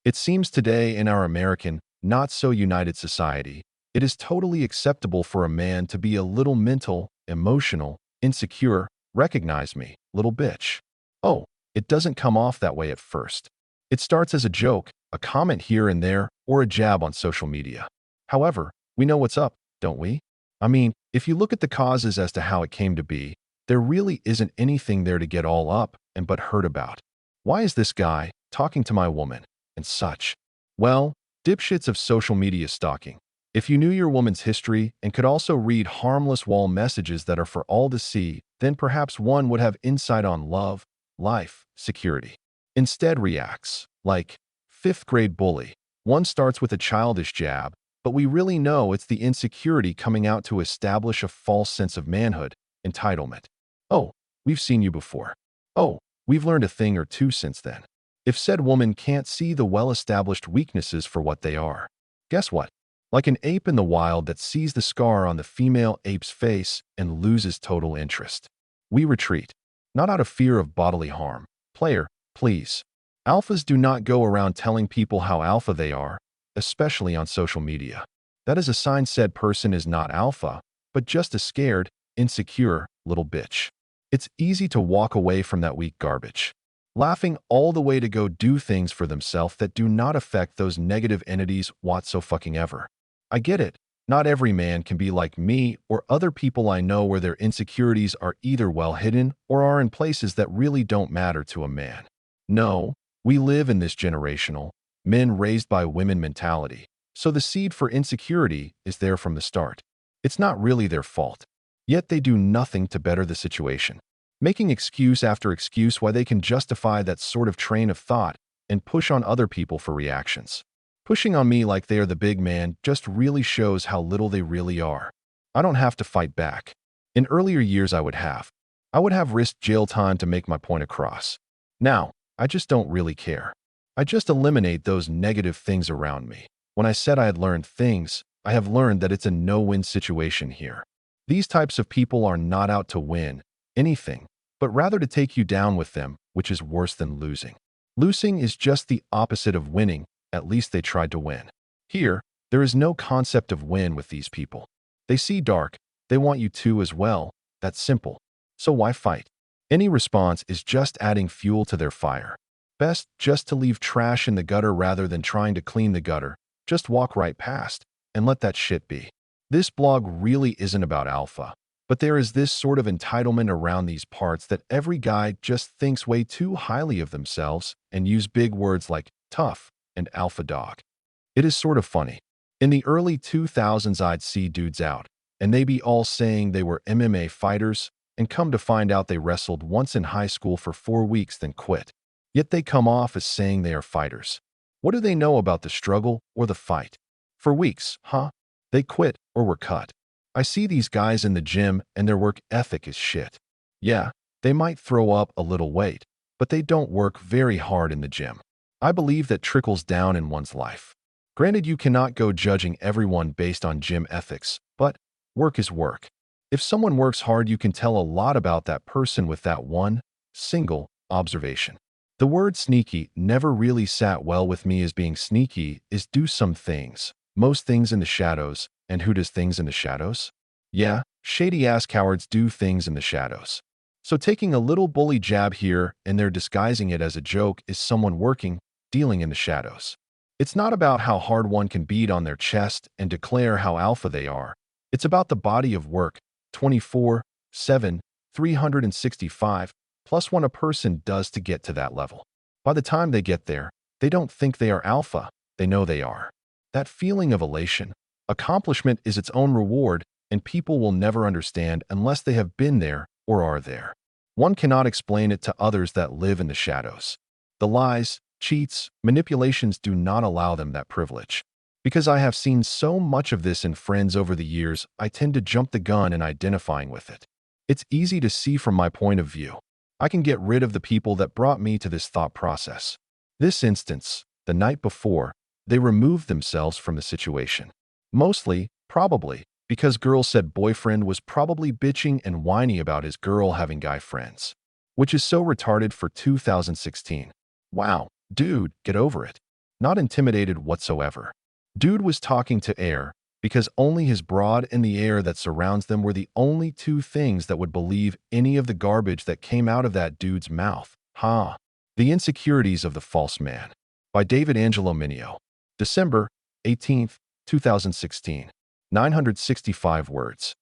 It seems today in our American, not so united society, it is totally acceptable for a man to be a little mental, emotional, insecure. Recognize me, little bitch. Oh, it doesn't come off that way at first. It starts as a joke, a comment here and there, or a jab on social media. However, we know what's up, don't we? I mean, if you look at the causes as to how it came to be, there really isn't anything there to get all up and but hurt about. Why is this guy talking to my woman and such? Well, dipshits of social media stalking. If you knew your woman's history and could also read harmless wall messages that are for all to see, then perhaps one would have insight on love, life, security. Instead reacts like fifth grade bully. One starts with a childish jab, but we really know it's the insecurity coming out to establish a false sense of manhood, entitlement. Oh, we've seen you before. Oh, we've learned a thing or two since then. If said woman can't see the well-established weaknesses for what they are. Guess what? Like an ape in the wild that sees the scar on the female ape's face and loses total interest. We retreat, not out of fear of bodily harm. Player, please. Alphas do not go around telling people how alpha they are, especially on social media. That is a sign said person is not alpha, but just a scared, insecure little bitch. It's easy to walk away from that weak garbage, laughing all the way to go do things for themselves that do not affect those negative entities whatsoever. I get it. Not every man can be like me or other people I know where their insecurities are either well hidden or are in places that really don't matter to a man. No, we live in this generational, men raised by women mentality, so the seed for insecurity is there from the start. It's not really their fault. Yet they do nothing to better the situation, making excuse after excuse why they can justify that sort of train of thought and push on other people for reactions. Pushing on me like they are the big man just really shows how little they really are. I don't have to fight back. In earlier years I would have. I would have risked jail time to make my point across. Now, I just don't really care. I just eliminate those negative things around me. When I said I had learned things, I have learned that it's a no-win situation here. These types of people are not out to win anything, but rather to take you down with them, which is worse than losing. Losing is just the opposite of winning. At least they tried to win. Here, there is no concept of win with these people. They see dark. They want you to as well. That's simple. So why fight? Any response is just adding fuel to their fire. Best just to leave trash in the gutter rather than trying to clean the gutter. Just walk right past and let that shit be. This blog really isn't about alpha, but there is this sort of entitlement around these parts that every guy just thinks way too highly of themselves and use big words like tough and alpha dog. It is sort of funny. In the early 2000s I'd see dudes out, and they be all saying they were MMA fighters, and come to find out they wrestled once in high school for 4 weeks then quit. Yet they come off as saying they are fighters. What do they know about the struggle or the fight? For weeks, huh? They quit or were cut. I see these guys in the gym and their work ethic is shit. Yeah, they might throw up a little weight, but they don't work very hard in the gym. I believe that trickles down in one's life. Granted, you cannot go judging everyone based on gym ethics, but work is work. If someone works hard, you can tell a lot about that person with that one single observation. The word sneaky never really sat well with me as being sneaky is do some things, most things in the shadows, and who does things in the shadows? Yeah, shady-ass cowards do things in the shadows. So taking a little bully jab here and there disguising it as a joke is someone working, dealing in the shadows. It's not about how hard one can beat on their chest and declare how alpha they are. It's about the body of work, 24/7, 365, plus what a person does to get to that level. By the time they get there, they don't think they are alpha, they know they are. That feeling of elation, accomplishment is its own reward, and people will never understand unless they have been there or are there. One cannot explain it to others that live in the shadows. The lies, cheats, manipulations do not allow them that privilege. Because I have seen so much of this in friends over the years, I tend to jump the gun in identifying with it. It's easy to see from my point of view. I can get rid of the people that brought me to this thought process. This instance, the night before, they removed themselves from the situation. Mostly, probably, because girl said boyfriend was probably bitching and whiny about his girl having guy friends. Which is so retarded for 2016. Wow, dude, get over it. not intimidated whatsoever. Dude was talking to air, because only his broad and the air that surrounds them were the only two things that would believe any of the garbage that came out of that dude's mouth. Huh. The Insecurities of the False Man by David Angelo Mineo. December 18th, 2016. 965 words.